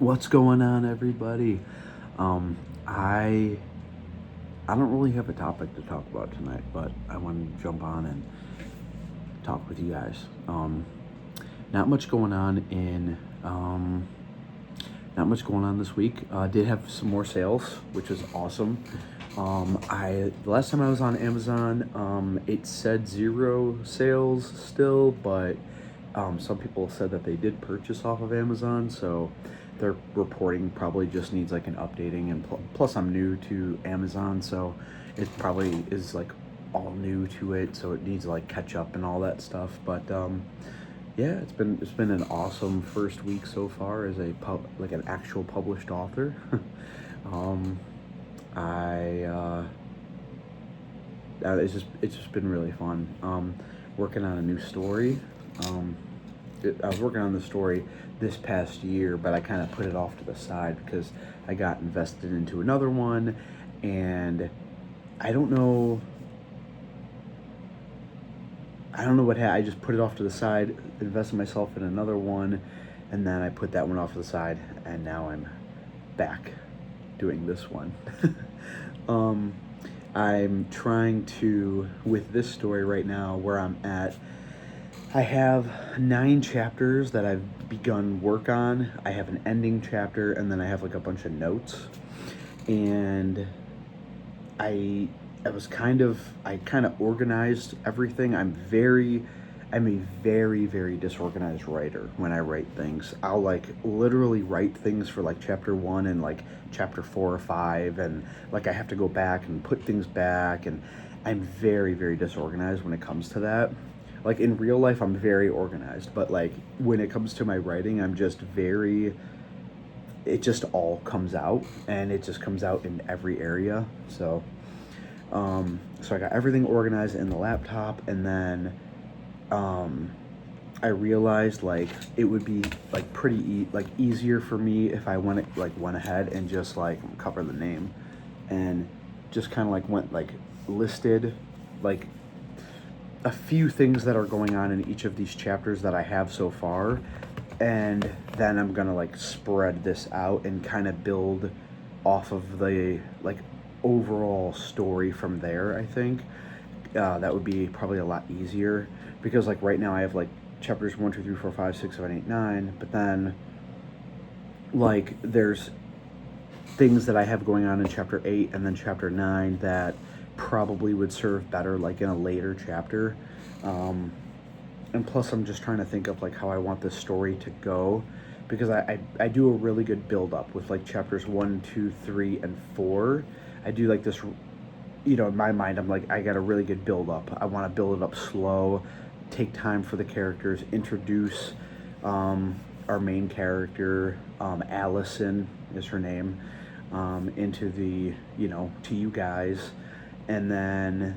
What's going on, everybody? Um, I I don't really have a topic to talk about tonight, but I want to jump on and talk with you guys. Not much going on in not much going on this week. Did have some more sales, which was awesome. The last time I was on Amazon, it said 0 sales still, but some people said that they did purchase off of Amazon, so their reporting probably just needs like an updating. And plus, I'm new to Amazon, so it probably is like all new to it, so it needs to like catch up and all that stuff. But yeah, it's been an awesome first week so far as like an actual published author. um, I it's just been really fun. Working on a new story. I was working on the story this past year, but I kind of put it off to the side because I got invested into another one, and I don't know. What happened. I just put it off to the side, invested myself in another one, and then I put that one off to the side, and now I'm back doing this one. I'm trying to, with this story right now, where I'm at, I have 9 chapters that I've begun work on. I have an ending chapter, and then I have like a bunch of notes. And I kind of organized everything. I'm a very, very disorganized writer when I write things. I'll like literally write things for like chapter 1 and like chapter 4 or 5, and like I have to go back and put things back, and I'm very, very disorganized when it comes to that. Like in real life, I'm very organized, but like when it comes to my writing, I'm just it just all comes out, and it just comes out in every area. So I got everything organized in the laptop, and then I realized like it would be like pretty easier for me if I went ahead and just like cover the name, and just kind of like went like listed like a few things that are going on in each of these chapters that I have so far, and then I'm gonna like spread this out and kind of build off of the like overall story from there. I think that would be probably a lot easier, because like right now I have like chapters 1, 2, 3, 4, 5, 6, 7, 8, 9, but then like there's things that I have going on in chapter 8 and then chapter 9 that probably would serve better like in a later chapter. And plus I'm just trying to think of like how I want this story to go, because I do a really good build up with like chapters 1, 2, 3, and 4. I do like this, in my mind I'm like, I got a really good build up. I want to build it up slow, take time for the characters, introduce our main character, Allison is her name, into the, to you guys. And then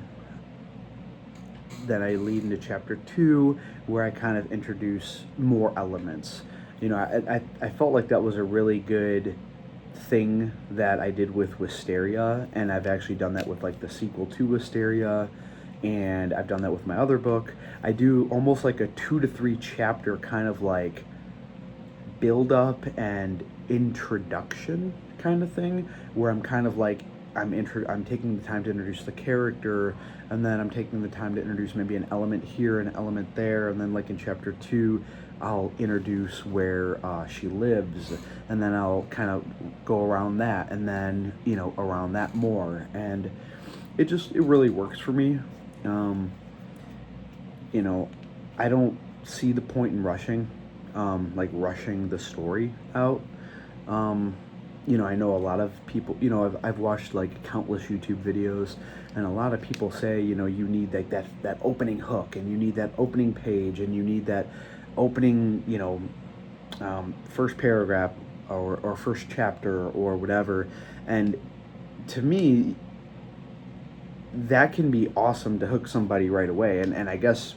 I lead into chapter 2, where I kind of introduce more elements. I felt like that was a really good thing that I did with Wisteria, and I've actually done that with like the sequel to Wisteria, and I've done that with my other book. I do almost like a 2 to 3 chapter kind of like build up and introduction kind of thing, where I'm kind of like I'm taking the time to introduce the character, and then I'm taking the time to introduce maybe an element here, an element there, and then like in chapter 2 I'll introduce where she lives, and then I'll kind of go around that, and then around that more, and it really works for me. I don't see the point in rushing the story out. I know a lot of people, I've watched like countless YouTube videos, and a lot of people say, you need like that opening hook, and you need that opening page, and you need that opening, first paragraph or first chapter or whatever. And to me, that can be awesome to hook somebody right away. And I guess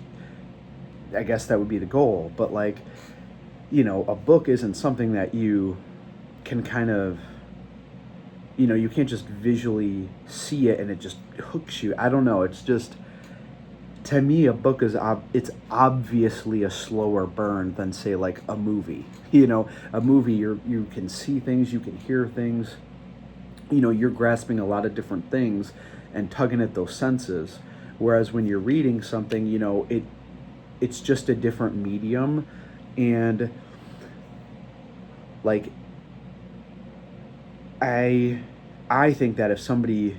that would be the goal. But like, a book isn't something that you can kind of, you can't just visually see it and it just hooks you. I don't know. It's just, to me, a book is it's obviously a slower burn than, say, like a movie. You know, a movie, you can see things, you can hear things, you know, you're grasping a lot of different things and tugging at those senses. Whereas when you're reading something, you know, it's just a different medium. And like, I think that if somebody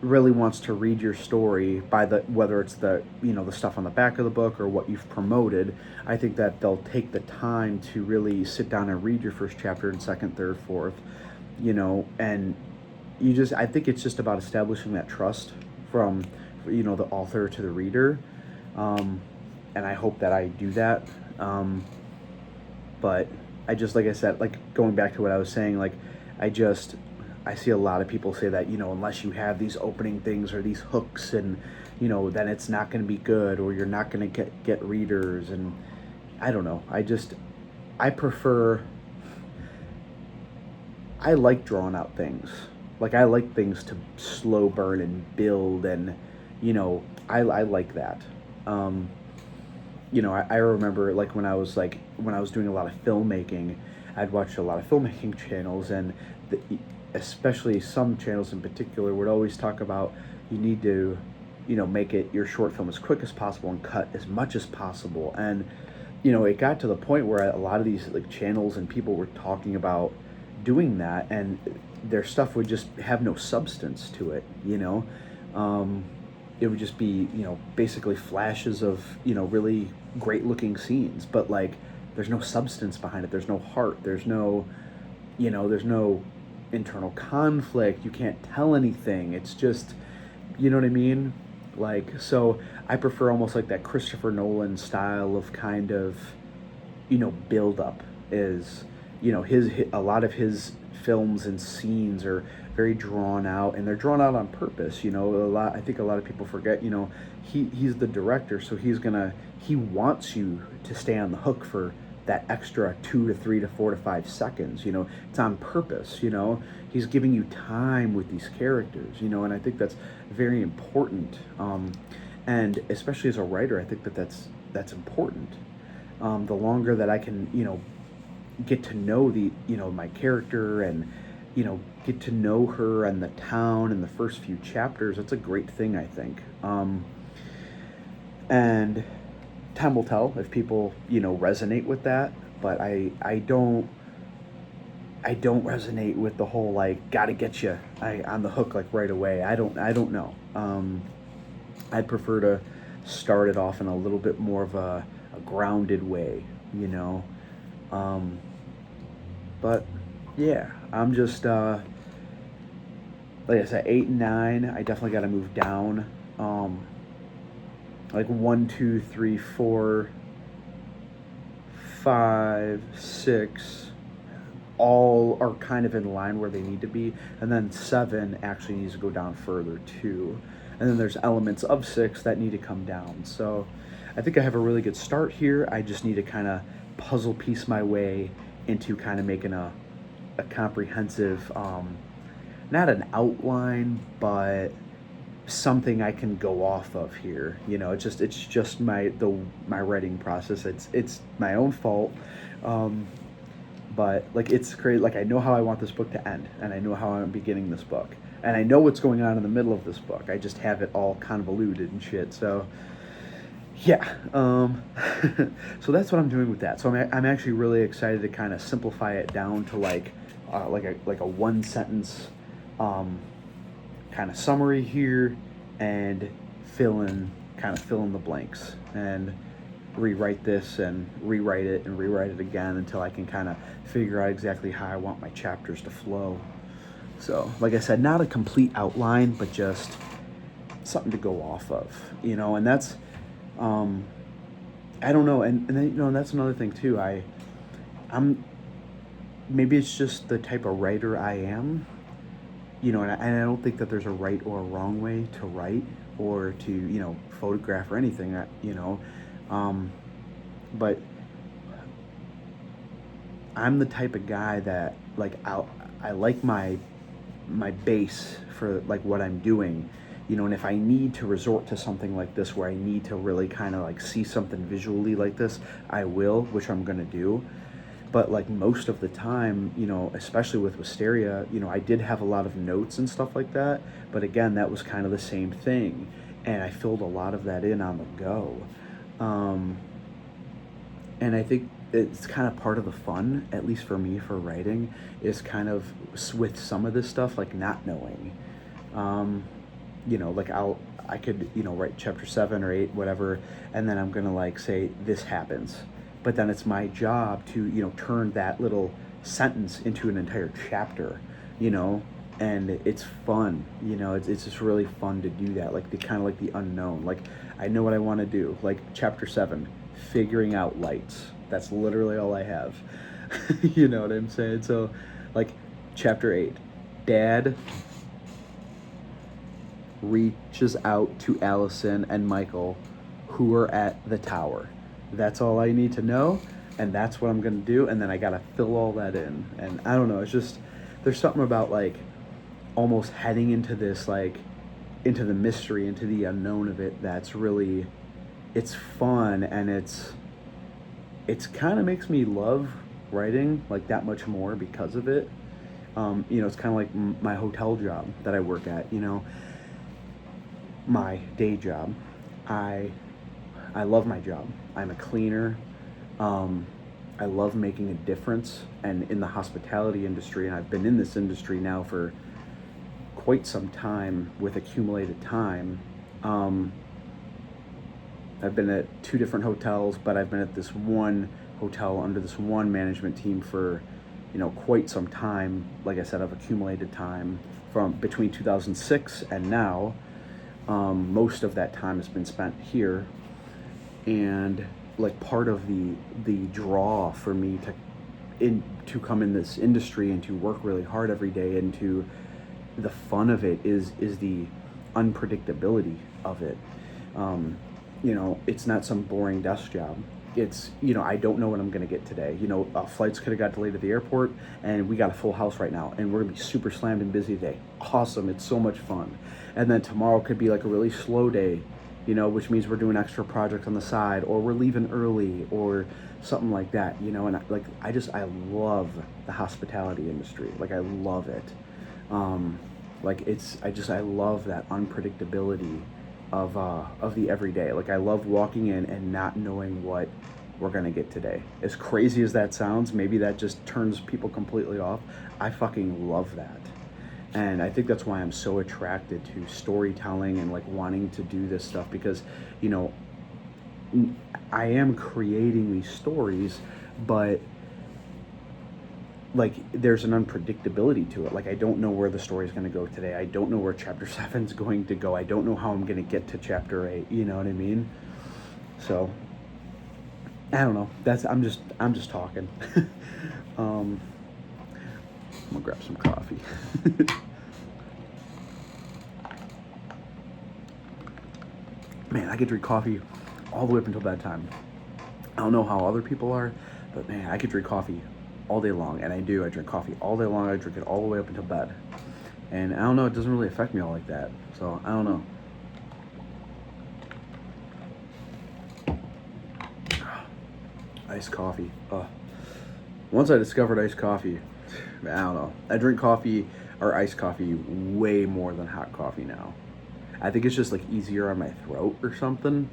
really wants to read your story by the, whether it's the, you know, the stuff on the back of the book or what you've promoted, I think that they'll take the time to really sit down and read your first chapter and second, third, fourth, you know. And you just, I think it's just about establishing that trust from, you know, the author to the reader. And I hope that I do that. But I just, like I said, like going back to what I was saying, like I see a lot of people say that, you know, unless you have these opening things or these hooks, and, you know, then it's not going to be good, or you're not going to get readers. And I don't know. I like drawn out things. Like, I like things to slow burn and build, and, you know, I like that. You know, I remember, like, when I was doing a lot of filmmaking, I'd watch a lot of filmmaking channels, and especially some channels in particular would always talk about, you need to, you know, make it your short film as quick as possible and cut as much as possible. And, you know, it got to the point where a lot of these, like, channels and people were talking about doing that, and their stuff would just have no substance to it, you know. It would just be, you know, basically flashes of, you know, really great looking scenes, but, like, there's no substance behind it. There's no heart. There's no, you know, there's no internal conflict. You can't tell anything. It's just, you know what I mean? Like, so I prefer almost like that Christopher Nolan style of kind of, you know, build up. Is, you know, a lot of his films and scenes are very drawn out, and they're drawn out on purpose. You know, I think a lot of people forget, you know, he's the director, so he wants you to stay on the hook for that extra 2 to 3 to 4 to 5 seconds. You know, it's on purpose. You know, he's giving you time with these characters, you know. And I think that's very important. And especially as a writer, I think that's important. The longer that I can, you know, get to know my character, and, you know, get to know her and the town in the first few chapters, that's a great thing, I think. And time will tell if people, you know, resonate with that. But I don't resonate with the whole, like, gotta get you on the hook, like, right away. I don't know. I'd prefer to start it off in a little bit more of a grounded way, you know. But yeah, I'm just like I said, 8 and 9. I definitely got to move down. Like 1, 2, 3, 4, 5, 6, all are kind of in line where they need to be, and then 7 actually needs to go down further too. And then there's elements of 6 that need to come down. So I think I have a really good start here. I just need to kind of puzzle piece my way into kind of making a comprehensive, not an outline, but something I can go off of here. You know, it's just my writing process. It's my own fault. But, like, it's great. Like, I know how I want this book to end, and I know how I'm beginning this book, and I know what's going on in the middle of this book. I just have it all convoluted and shit. So yeah, so that's what I'm doing with that. So I'm actually really excited to kind of simplify it down to like a one sentence kind of summary here, and fill in the blanks, and rewrite this and rewrite it and rewrite it again until I can kind of figure out exactly how I want my chapters to flow. So, like I said, not a complete outline, but just something to go off of, you know. And that's I don't know, and then, you know, that's another thing too. I'm maybe it's just the type of writer I am, you know, and I don't think that there's a right or a wrong way to write or to, you know, photograph or anything, you know. But I'm the type of guy that, like, I like my base for, like, what I'm doing you know, and if I need to resort to something like this where I need to really kind of like see something visually like this, I will, which I'm going to do. But like most of the time, you know, especially with Wisteria, you know, I did have a lot of notes and stuff like that. But again, that was kind of the same thing. And I filled a lot of that in on the go. And I think it's kind of part of the fun, at least for me, for writing, is kind of with some of this stuff, like not knowing. You know, like I could, you know, write chapter 7 or 8, whatever, and then I'm gonna like say this happens. But then it's my job to, you know, turn that little sentence into an entire chapter, you know, and it's fun, you know, it's just really fun to do that, like the kind of like the unknown. Like I know what I want to do, like chapter 7, figuring out lights. That's literally all I have. You know what I'm saying? So like chapter 8, Dad reaches out to Allison and Michael, who are at the tower. That's all I need to know, and that's what I'm gonna do, and then I gotta fill all that in. And I don't know, it's just, there's something about like almost heading into this, like into the mystery, into the unknown of it, that's really, it's fun, and it's kind of makes me love writing like that much more because of it. You know, it's kind of like my hotel job that I work at, you know, my day job. I love my job. I'm a cleaner. I love making a difference, and in the hospitality industry, and I've been in this industry now for quite some time with accumulated time. I've been at 2 different hotels, but I've been at this one hotel under this one management team for, you know, quite some time. Like I said, I've accumulated time from between 2006 and now. Most of that time has been spent here, and like part of the draw for me to come in this industry and to work really hard every day, and to the fun of it is the unpredictability of it. You know, it's not some boring desk job. It's, you know, I don't know what I'm going to get today. You know, flights could have got delayed at the airport, and we got a full house right now, and we're going to be super slammed and busy today. Awesome. It's so much fun. And then tomorrow could be like a really slow day, you know, which means we're doing extra projects on the side, or we're leaving early, or something like that, you know. And I love the hospitality industry. Like I love it. I love that unpredictability of the everyday. Like I love walking in and not knowing what we're gonna get today. As crazy as that sounds, maybe that just turns people completely off. I fucking love that. And I think that's why I'm so attracted to storytelling and like wanting to do this stuff, because, you know, I am creating these stories, but like there's an unpredictability to it. Like I don't know where the story is going to go today. I don't know where chapter 7 is going to go. I don't know how I'm going to get to chapter 8. You know what I mean? So I don't know. I'm just talking. I'm gonna grab some coffee. Man, I could drink coffee all the way up until bedtime. I don't know how other people are, but man, I could drink coffee all day long, and I do. I drink coffee all day long. I drink it all the way up until bed, and I don't know, it doesn't really affect me all like that, so I don't know. Iced coffee. Once I discovered iced coffee, I don't know, I drink coffee or iced coffee way more than hot coffee now. I think it's just like easier on my throat or something,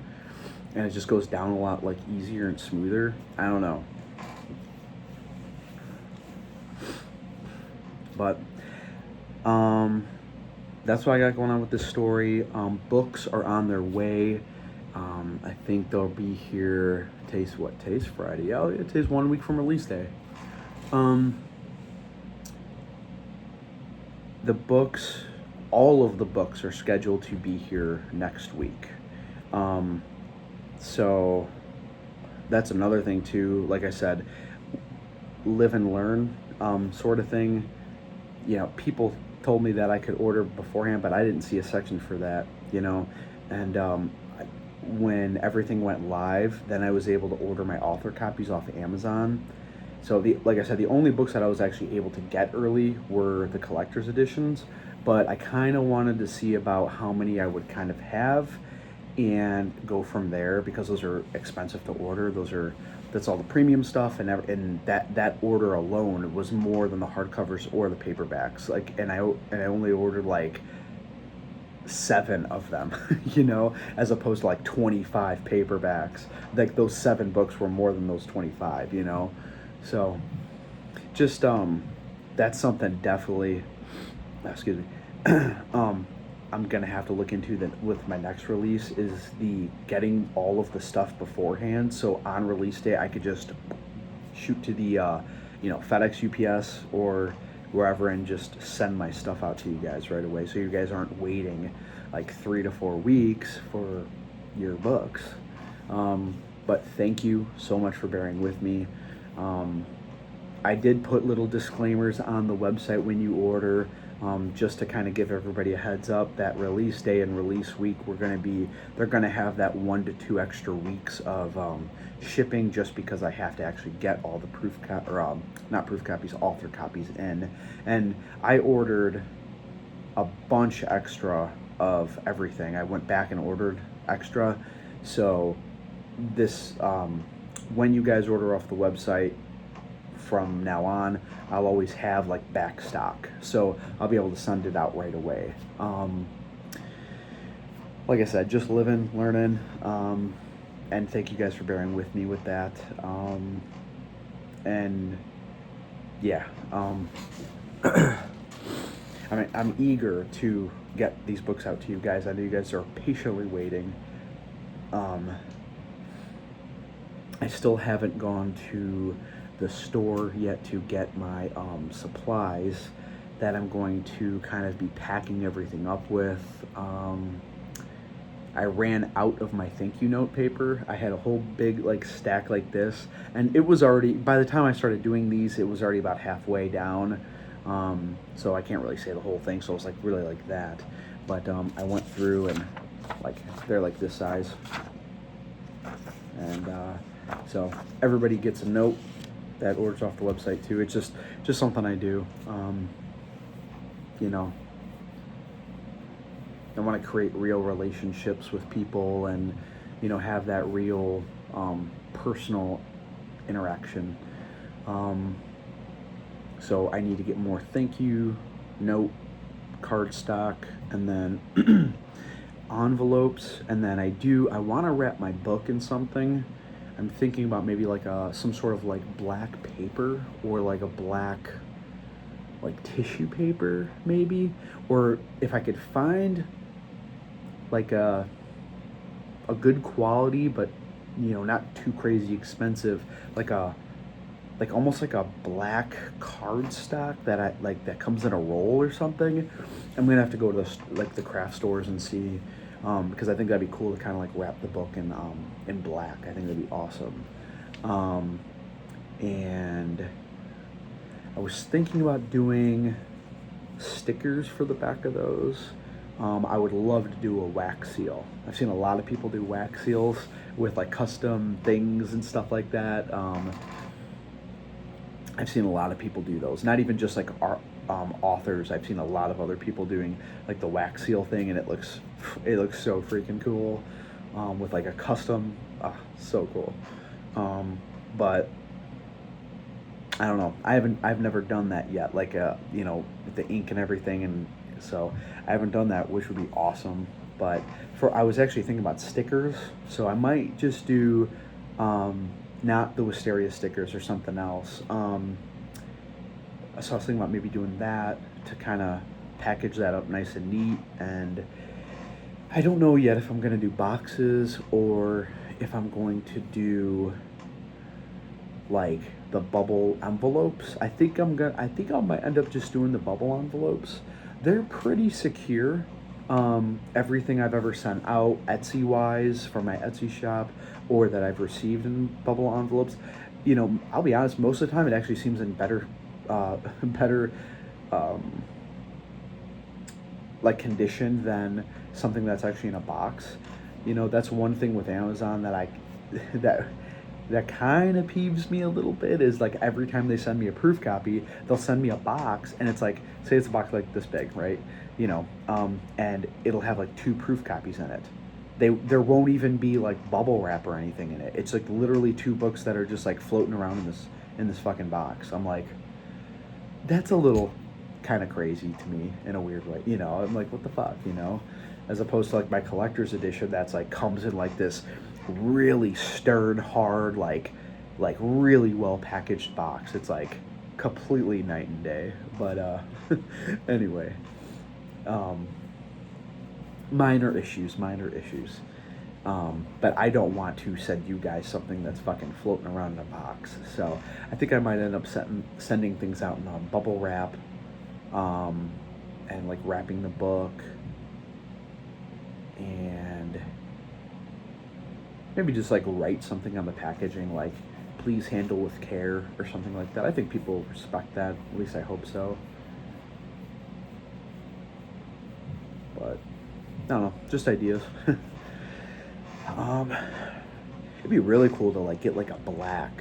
and it just goes down a lot like easier and smoother. I don't know. But that's what I got going on with this story. Books are on their way. I think they'll be here. Today's Friday. Oh, yeah, today's 1 week from release day. The books, all of the books are scheduled to be here next week. So that's another thing too. Like I said, live and learn sort of thing. You know, people told me that I could order beforehand, but I didn't see a section for that, you know. And when everything went live, then I was able to order my author copies off of Amazon. So like I said, the only books that I was actually able to get early were the collector's editions. but I kind of wanted to see about how many I would kind of have and go from there, because those are expensive to order. That's all the premium stuff, and that order alone was more than the hardcovers or the paperbacks. Like, and I only ordered like 7 of them, as opposed to like 25 paperbacks. Like, those 7 books were more than those 25, So just that's something definitely, excuse me, I'm gonna have to look into that with my next release, is the getting all of the stuff beforehand, so on release day I could just shoot to the FedEx, UPS, or wherever, and just send my stuff out to you guys right away, so you guys aren't waiting like 3 to 4 weeks for your books. But thank you so much for bearing with me. I did put little disclaimers on the website when you order, just to kind of give everybody a heads up that release day and release week, they're going to have that 1 to 2 extra weeks of shipping, just because I have to actually get all the not proof copies, author copies in. And I ordered a bunch extra of everything. I went back and ordered extra. So this, when you guys order off the website, from now on, I'll always have like back stock, so I'll be able to send it out right away. Like I said, just living, learning, and thank you guys for bearing with me with that. And yeah, I mean, I'm eager to get these books out to you guys. I know you guys are patiently waiting. I still haven't gone to the store yet to get my supplies that I'm going to kind of be packing everything up with. I ran out of my thank you note paper. I had a whole big like stack like this, and it was already, by the time I started doing these, it was already about halfway down. So I can't really say the whole thing, so it's like really like that. But I went through, and like they're like this size, and so everybody gets a note that orders off the website too. It's just something I do. I want to create real relationships with people, and have that real personal interaction. So I need to get more thank you note card stock, and then envelopes, and then I want to wrap my book in something. I'm thinking about maybe like some sort of like black paper, or like a black like tissue paper maybe, or if I could find like a good quality, but not too crazy expensive, like almost like a black cardstock that comes in a roll or something. I'm gonna have to go to the craft stores and see. Because I think that'd be cool to kind of like wrap the book in black. I think that'd be awesome. And I was thinking about doing stickers for the back of those. I would love to do a wax seal. I've seen a lot of people do wax seals with like custom things and stuff like that. I've seen a lot of people do those. Not even just like authors. I've seen a lot of other people doing like the wax seal thing, and it looks so freaking cool, with like a custom, so cool. But I don't know. I've never done that yet. Like with the ink and everything, and so I haven't done that, which would be awesome. But I was actually thinking about stickers, so I might just do not the Wisteria stickers or something else. So I was thinking about maybe doing that to kind of package that up nice and neat. And I don't know yet if I'm going to do boxes or if I'm going to do like the bubble envelopes. I think I might end up just doing the bubble envelopes. They're pretty secure. Everything I've ever sent out Etsy wise from my Etsy shop, or that I've received in bubble envelopes, I'll be honest, most of the time it actually seems in better like condition than something that's actually in a box. That's one thing with Amazon that that kind of peeves me a little bit is like every time they send me a proof copy, they'll send me a box, and it's like, say it's a box like this big, right? And it'll have like 2 proof copies in it. There won't even be like bubble wrap or anything in it. It's like literally 2 books that are just like floating around in this fucking box. I'm like, that's a little kind of crazy to me in a weird way. I'm like, what the fuck, As opposed to like my collector's edition that's like comes in like this really stirred hard, like really well packaged box. It's like completely night and day. But anyway, minor issues. But I don't want to send you guys something that's fucking floating around in a box. So I think I might end up sending things out in bubble wrap, and like wrapping the book, and maybe just like write something on the packaging, like please handle with care or something like that. I think people respect that. At least I hope so. But I don't know, just ideas. It'd be really cool to like get like a black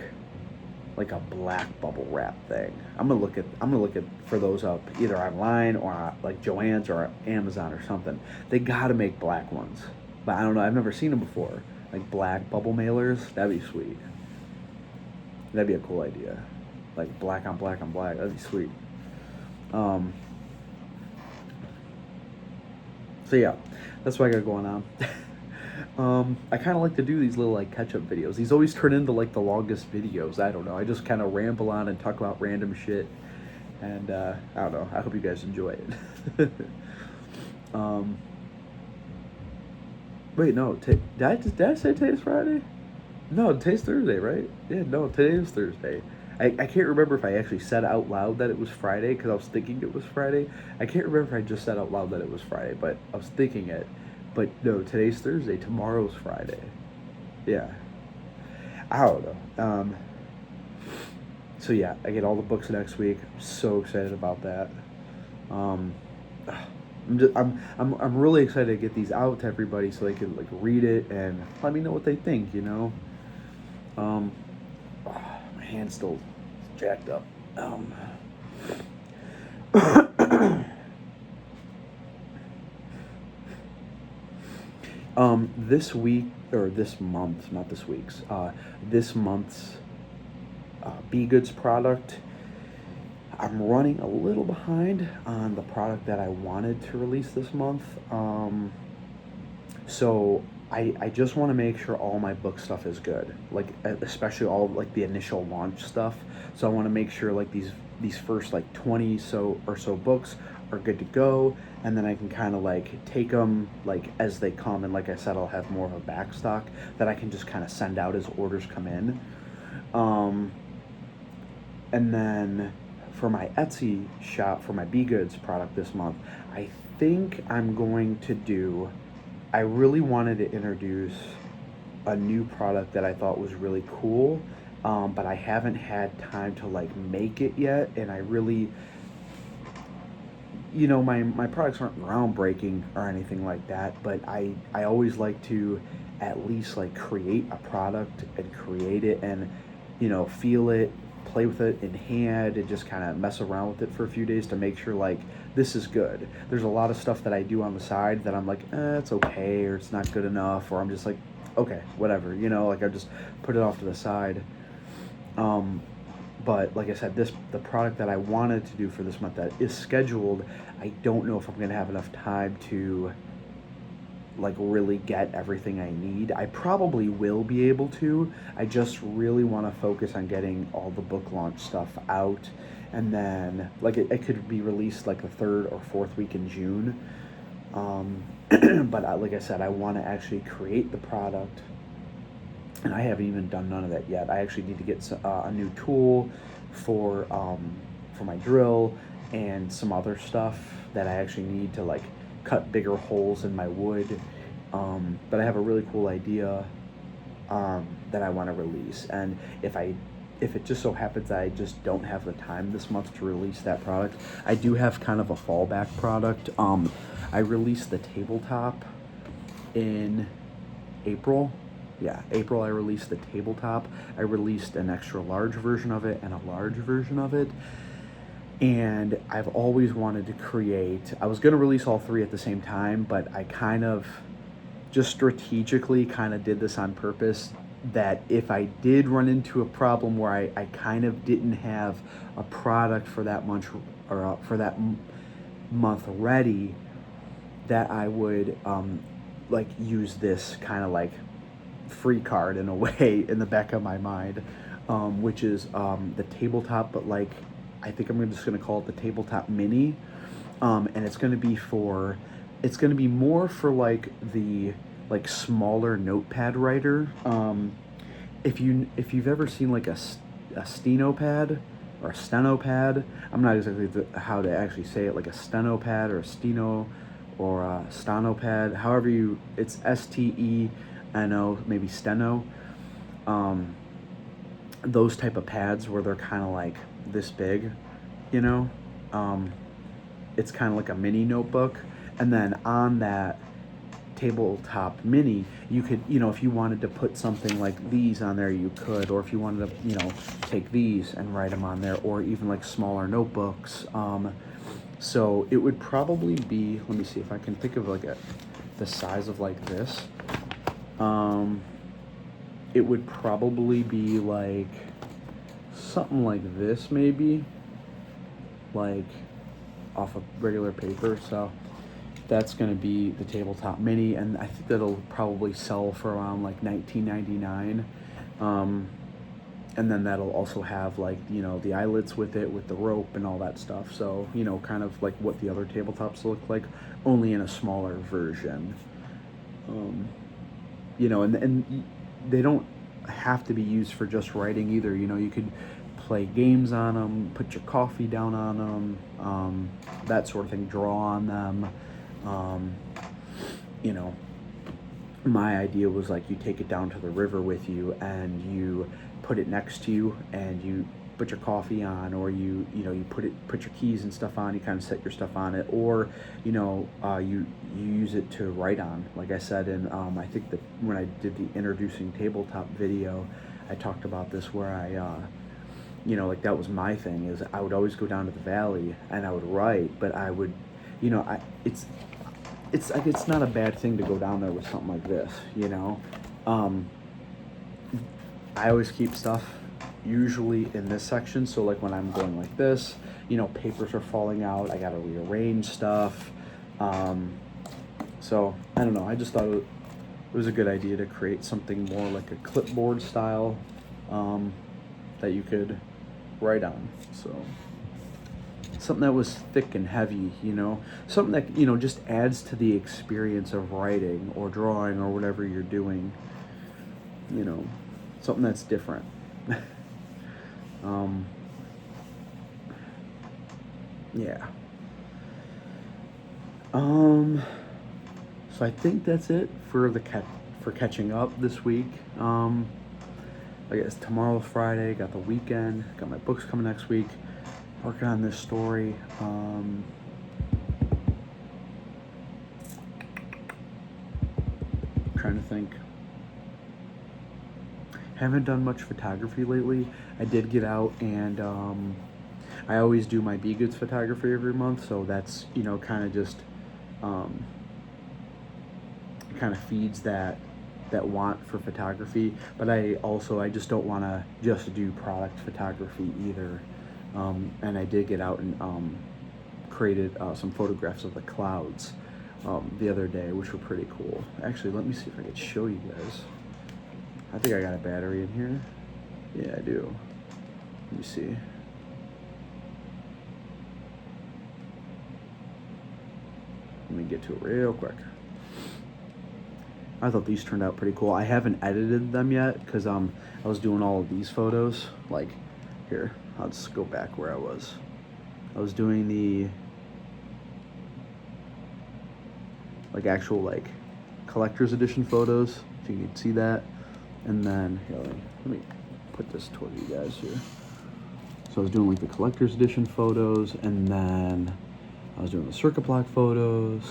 bubble wrap thing. I'm gonna look at for those up either online or like Joann's or Amazon or something. They gotta make black ones, but I don't know. I've never seen them before. Like black bubble mailers. That'd be sweet. That'd be a cool idea. Like black on black on black. That'd be sweet. So yeah, that's what I got going on. I kind of like to do these little like catch-up videos. These always turn into like the longest videos. I don't know. I just kind of ramble on and talk about random shit. And I don't know. I hope you guys enjoy it. Wait, no. Did I say today's Friday? No, today's Thursday, right? Yeah, no, today is Thursday. I can't remember if I actually said out loud that it was Friday because I was thinking it was Friday. I can't remember if I just said out loud that it was Friday, but I was thinking it. But no, today's Thursday. Tomorrow's Friday. Yeah. I don't know. So yeah, I get all the books next week. I'm so excited about that. I'm really excited to get these out to everybody so they can like read it and let me know what they think. My hand's still jacked up. This week, or this month, not this week's, this month's Be Goods product, I'm running a little behind on the product that I wanted to release this month. So I just want to make sure all my book stuff is good, like especially all like the initial launch stuff. So I want to make sure like these first like 20 or so books are good to go, and then I can kind of like take them like as they come, and like I said, I'll have more of a back stock that I can just kind of send out as orders come in. And then for my Etsy shop, for my Be Goods product this month, I think I'm going to do, I really wanted to introduce a new product that I thought was really cool, but I haven't had time to like make it yet, and I really, my products aren't groundbreaking or anything like that, but I always like to at least like create a product and create it and, feel it, play with it in hand, and just kind of mess around with it for a few days to make sure like this is good. There's a lot of stuff that I do on the side that I'm like, it's okay, or it's not good enough, or I'm just like, okay, whatever, like I just put it off to the side. But like I said, the product that I wanted to do for this month that is scheduled, I don't know if I'm going to have enough time to like really get everything I need. I probably will be able to. I just really want to focus on getting all the book launch stuff out, and then like it could be released like the 3rd or 4th week in June. But like I said, I want to actually create the product, and I haven't even done none of that yet. I actually need to get a new tool for my drill and some other stuff that I actually need to like cut bigger holes in my wood. But I have a really cool idea that I want to release, and if it just so happens that I just don't have the time this month to release that product, I do have kind of a fallback product. I released the tabletop in April, Yeah, April I released the tabletop. I released an extra large version of it and a large version of it. And I've always wanted to create, I was going to release all three at the same time, but I kind of just strategically kind of did this on purpose, that if I did run into a problem where I kind of didn't have a product for that month, or for that month ready, that I would like use this kind of like free card in a way in the back of my mind, which is the tabletop, but like I think I'm just going to call it the tabletop mini, and it's going to be more for like the like smaller notepad writer. If you've ever seen like a steno pad or a steno pad, I'm not exactly how to actually say it, like a steno pad or a steno or a steno pad, however it's STENO, maybe steno. Those type of pads where they're kind of like this big, you know, it's kind of like a mini notebook. And then on that tabletop mini, you could, if you wanted to put something like these on there, you could, or if you wanted to, take these and write them on there, or even like smaller notebooks. So it would probably be, let me see if I can think of like the size of like this. It would probably be like something like this, maybe, like off of regular paper. So that's going to be the tabletop mini, and I think that'll probably sell for around like $19.99. And then that'll also have like, the eyelets with it, with the rope and all that stuff. So, kind of like what the other tabletops look like, only in a smaller version. And they don't have to be used for just writing either. You could play games on them, put your coffee down on them, that sort of thing, draw on them. My idea was like you take it down to the river with you and you put it next to you and you put your coffee on, or you put your keys and stuff on, you kind of set your stuff on it, or you use it to write on, like I said. And I think that when I did the introducing tabletop video, I talked about this, where I like that was my thing, is I would always go down to the valley and I would write, but I would it's not a bad thing to go down there with something like this. I always keep stuff usually in this section, so like when I'm going like this, papers are falling out, I gotta rearrange stuff. So I don't know, I just thought it was a good idea to create something more like a clipboard style, that you could write on. So something that was thick and heavy, something that just adds to the experience of writing or drawing or whatever you're doing, something that's different. Yeah. So I think that's it for catching up this week. I guess tomorrow's Friday, got the weekend, got my books coming next week, working on this story. Trying to think. Haven't done much photography lately. I did get out and I always do my Be Goods photography every month, so that's kind of just kind of feeds that want for photography. But I just don't want to just do product photography either. And I did get out and created some photographs of the clouds the other day, which were pretty cool. Actually, let me see if I could show you guys. I think I got a battery in here. Yeah, I do. Let me see. Let me get to it real quick. I thought these turned out pretty cool. I haven't edited them yet because I was doing all of these photos. Like, here, I'll just go back where I was. I was doing the like actual like collector's edition photos, if you can see that. And then here, let me put this toward you guys here. So I was doing like the collector's edition photos, and then I was doing the circuit block photos,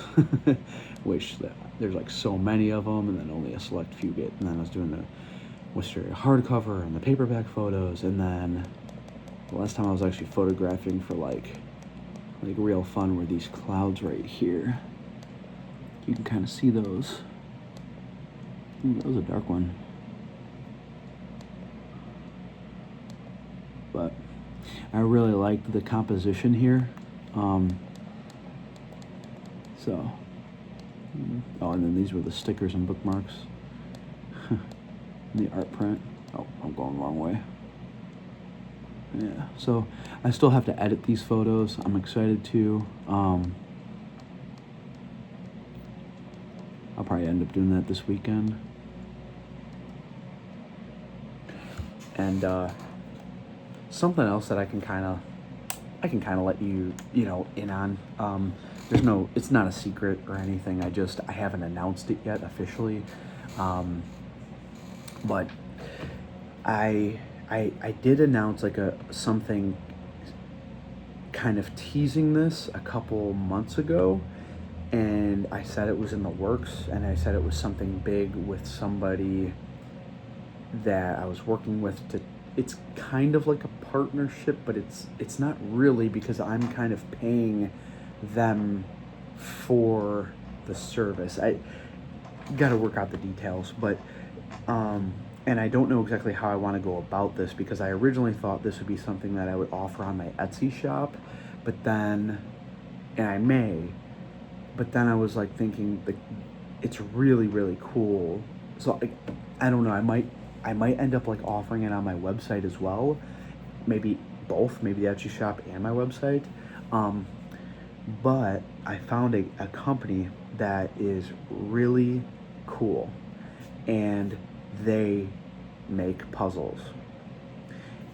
which there's like so many of them, and then only a select few get. And then I was doing the WISTERIA hardcover and the paperback photos, and then the last time I was actually photographing for like real fun were these clouds right here. You can kind of see those. Ooh, that was a dark one. But I really liked the composition here. And then these were the stickers and bookmarks. The art print. Oh, I'm going the wrong way. Yeah, so I still have to edit these photos. I'm excited to. I'll probably end up doing that this weekend. And something else that I can kind of let you in on. It's not a secret or anything. I haven't announced it yet officially. But I did announce something kind of teasing this a couple months ago, and I said it was in the works, and I said it was something big with somebody that I was working with. It's kind of like a partnership, but it's not really, because I'm kind of paying them for the service. I got to work out the details, but and I don't know exactly how I want to go about this, because I originally thought this would be something that I would offer on my Etsy shop, but then I was like thinking that it's really, really cool. So I don't know, I might end up like offering it on my website as well. Maybe both, maybe the Etsy shop and my website. But I found a company that is really cool, and they make puzzles,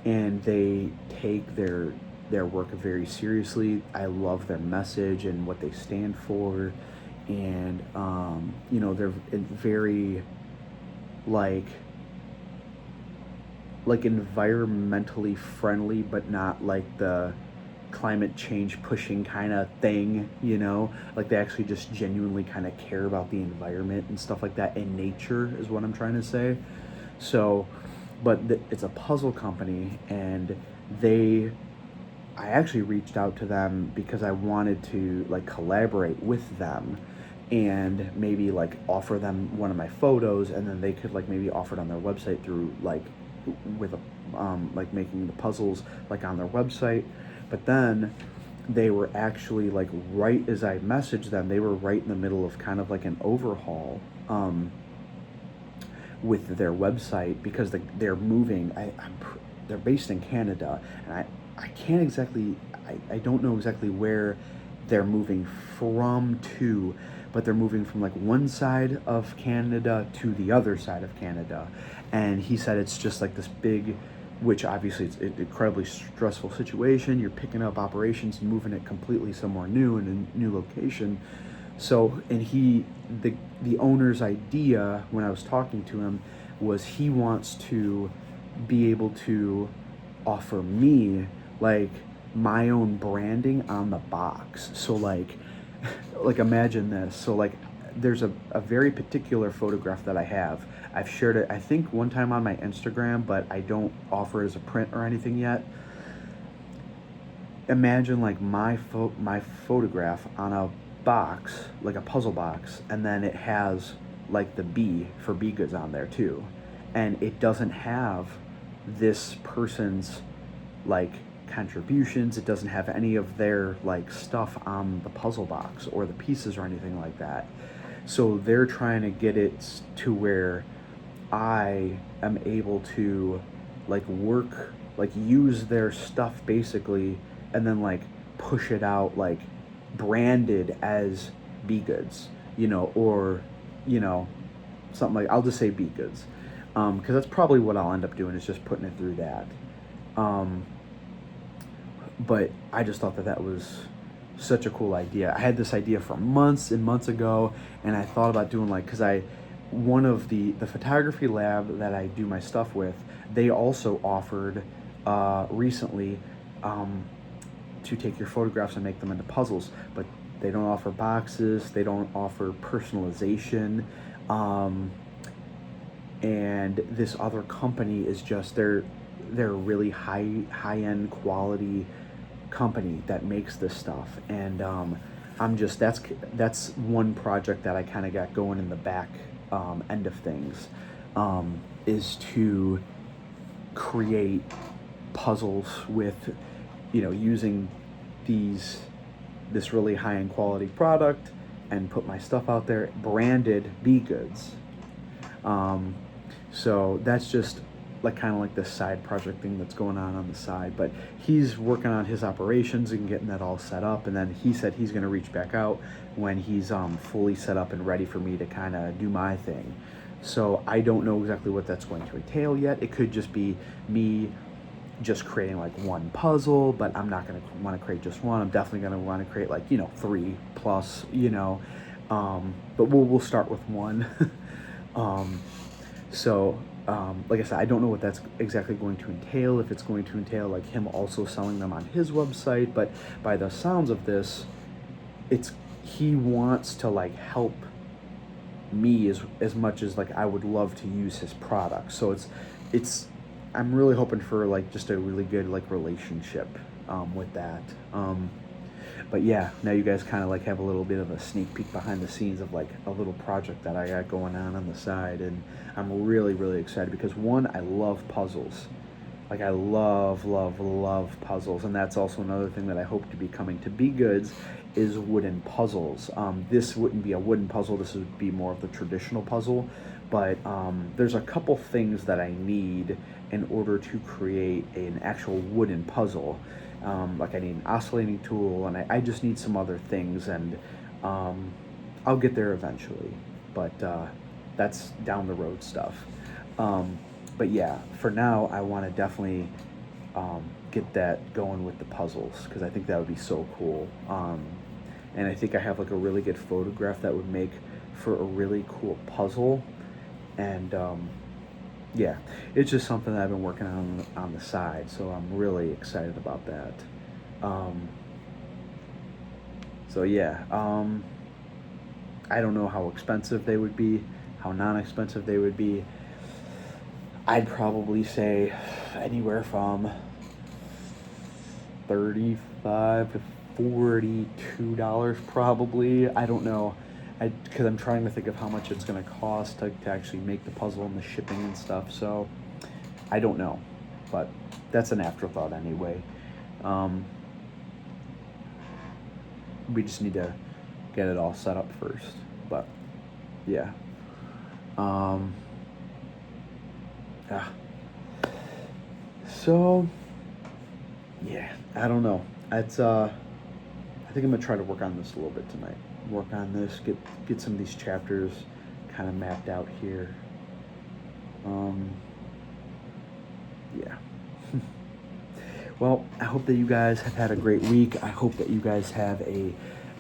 and they take their work very seriously. I love their message and what they stand for, and they're very like environmentally friendly, but not like the climate change pushing kind of thing, like they actually just genuinely kind of care about the environment and stuff like that, and nature is what I'm trying to say. So, but it's a puzzle company, and I actually reached out to them because I wanted to like collaborate with them, and maybe like offer them one of my photos, and then they could like maybe offer it on their website through like with like making the puzzles like on their website. But then they were actually like, right as I messaged them, they were right in the middle of kind of like an overhaul with their website, because they're moving. They're based in Canada, and I don't know exactly where they're moving from to, but they're moving from like one side of Canada to the other side of Canada. And he said it's just like this big, which obviously it's an incredibly stressful situation. You're picking up operations and moving it completely somewhere new in a new location. So, and the owner's idea when I was talking to him was he wants to be able to offer me like my own branding on the box. So like imagine this. So like there's a very particular photograph that I have. I've shared it, I think, one time on my Instagram, but I don't offer it as a print or anything yet. Imagine like my photograph on a box, like a puzzle box, and then it has like the B for B goods on there too. And it doesn't have this person's like contributions. It doesn't have any of their like stuff on the puzzle box or the pieces or anything like that. So they're trying to get it to where I am able to like work, like use their stuff basically, and then like push it out like branded as B goods, or something like, I'll just say B goods, because that's probably what I'll end up doing, is just putting it through that. But I just thought that was such a cool idea. I had this idea for months and months ago, and I thought about doing like, because one of the photography lab that I do my stuff with, they also offered recently to take your photographs and make them into puzzles, but they don't offer boxes, they don't offer personalization, and this other company is just, they're a really high-end quality company that makes this stuff. And I'm just, that's one project that I kind of got going in the back end of things, is to create puzzles with, using this really high-end quality product, and put my stuff out there branded Be Goods. So that's just like kind of like this side project thing that's going on the side. But he's working on his operations and getting that all set up, and then he said he's going to reach back out when he's fully set up and ready for me to kind of do my thing. So I don't know exactly what that's going to entail yet. It could just be me just creating like one puzzle, but I'm not going to want to create just one. I'm definitely going to want to create like 3 plus, but we'll start with one. Like I said, I don't know what that's exactly going to entail, if it's going to entail like him also selling them on his website, but by the sounds of this, he wants to like help me as much as like I would love to use his product. So I'm really hoping for like just a really good like relationship with that. But yeah, now you guys kind of like have a little bit of a sneak peek behind the scenes of like a little project that I got going on the side, and I'm really, really excited because one, I love puzzles. Like I love puzzles, and that's also another thing that I hope to be coming to Be Goods is wooden puzzles. This wouldn't be a wooden puzzle, this would be more of the traditional puzzle, but there's a couple things that I need in order to create an actual wooden puzzle. Like I need an oscillating tool, and I just need some other things, and I'll get there eventually, but that's down the road stuff. But yeah, for now I want to definitely get that going with the puzzles, because I think that would be so cool. And I think I have like a really good photograph that would make for a really cool puzzle, and yeah, it's just something that I've been working on the side, so I'm really excited about that. So yeah, I don't know how expensive they would be, how non-expensive they would be. I'd probably say anywhere from $35 to $42 probably. I don't know. Because I'm trying to think of how much it's going to cost to actually make the puzzle and the shipping and stuff, so I don't know, but that's an afterthought anyway. We just need to get it all set up first, but yeah. So yeah, I don't know. It's I think I'm gonna try to work on this a little bit tonight. Work on this, get some of these chapters kind of mapped out here. Yeah. Well, I hope that you guys have had a great week. I hope that you guys have a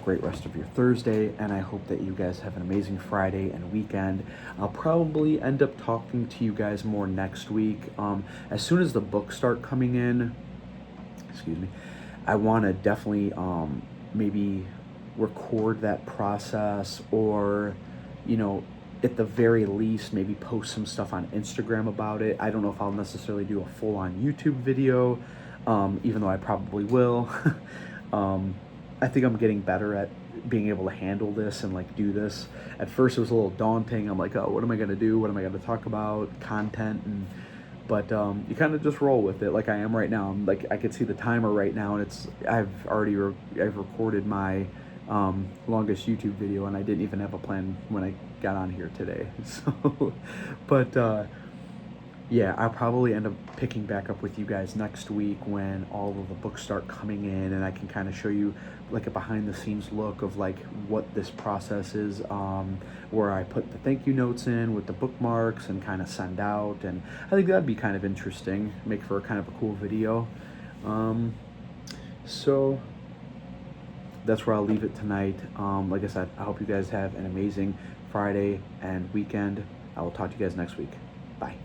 great rest of your Thursday, and I hope that you guys have an amazing Friday and weekend. I'll probably end up talking to you guys more next week. As soon as the books start coming in, I want to definitely maybe record that process, or at the very least maybe post some stuff on Instagram about it. I don't know if I'll necessarily do a full-on YouTube video, even though I probably will. I think I'm getting better at being able to handle this and like do this. At first it was a little daunting. I'm like, oh, what am I gonna do? What am I gonna talk about? Content, but you kind of just roll with it, like I am right now. I'm like, I could see the timer right now, and I've recorded my longest YouTube video, and I didn't even have a plan when I got on here today. So, but yeah, I'll probably end up picking back up with you guys next week when all of the books start coming in, and I can kind of show you like a behind the scenes look of like what this process is, where I put the thank you notes in with the bookmarks and kind of send out, and I think that'd be kind of interesting, make for a kind of a cool video. So that's where I'll leave it tonight. Like I said, I hope you guys have an amazing Friday and weekend. I will talk to you guys next week. Bye.